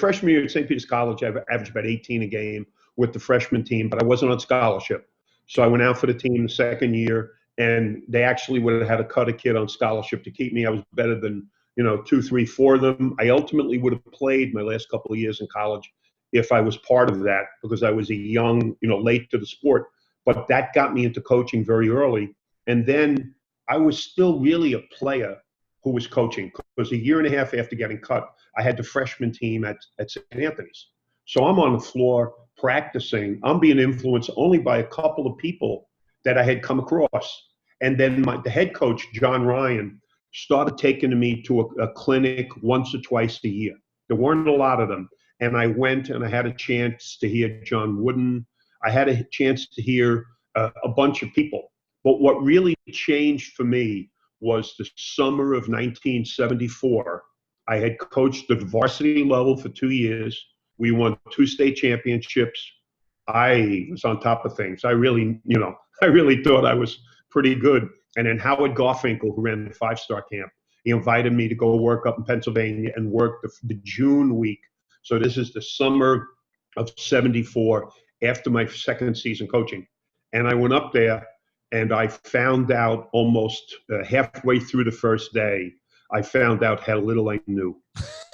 freshman year at St. Peter's College, I averaged about 18 a game with the freshman team, but I wasn't on scholarship. So I went out for the team the second year, and they actually would have had to cut a kid on scholarship to keep me. I was better than, 2, 3, 4 of them. I ultimately would have played my last couple of years in college if I was part of that, because I was a young, late to the sport. But that got me into coaching very early. And then I was still really a player who was coaching, because a year and a half after getting cut, I had the freshman team at St. Anthony's. So I'm on the floor practicing. I'm being influenced only by a couple of people that I had come across. And then the head coach, John Ryan, started taking me to a clinic once or twice a year. There weren't a lot of them. And I went and I had a chance to hear John Wooden. I had a chance to hear a bunch of people. But what really changed for me was the summer of 1974. I had coached the varsity level for 2 years. We won 2 state championships. I was on top of things. I really thought I was pretty good. And then Howard Garfinkel, who ran the 5-star camp, he invited me to go work up in Pennsylvania and work the June week. So this is the summer of 74, after my second season coaching. And I went up there, and I found out almost halfway through the first day, I found out how little I knew.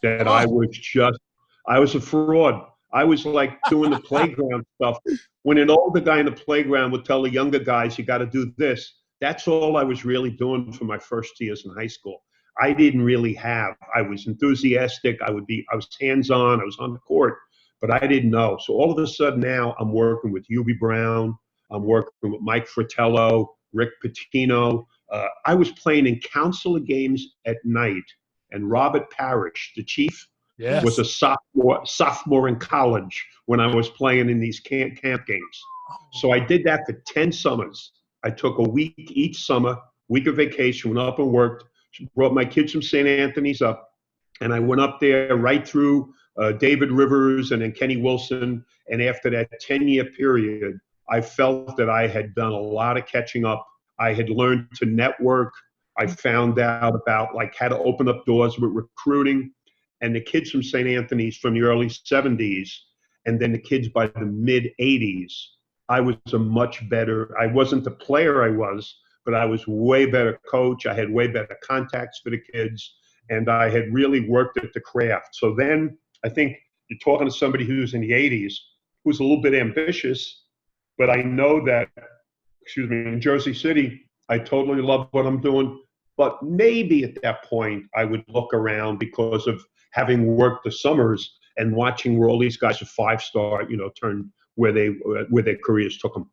That I was a fraud. I was like doing the playground stuff. When an older guy in the playground would tell the younger guys, you got to do this. That's all I was really doing for my first years in high school. I didn't really I was enthusiastic. I was hands-on. I was on the court, but I didn't know. So all of a sudden now I'm working with Hubie Brown. I'm working with Mike Fratello, Rick Pitino. I was playing in counselor games at night, and Robert Parrish, the chief, was a sophomore in college when I was playing in these camp games. So I did that for 10 summers. I took a week each summer, week of vacation, went up and worked, brought my kids from St. Anthony's up, and I went up there right through David Rivers and then Kenny Wilson. And after that 10-year period, I felt that I had done a lot of catching up. I had learned to network. I found out about how to open up doors with recruiting. And the kids from St. Anthony's from the early 70s, and then the kids by the mid 80s, I was I wasn't the player I was, but I was way better coach. I had way better contacts for the kids, and I had really worked at the craft. So then I think you're talking to somebody who's in the 80s, who's a little bit ambitious, but I know that, in Jersey City, I totally love what I'm doing. But maybe at that point, I would look around because of having worked the summers and watching where all these guys are 5-star, turn where their careers took them.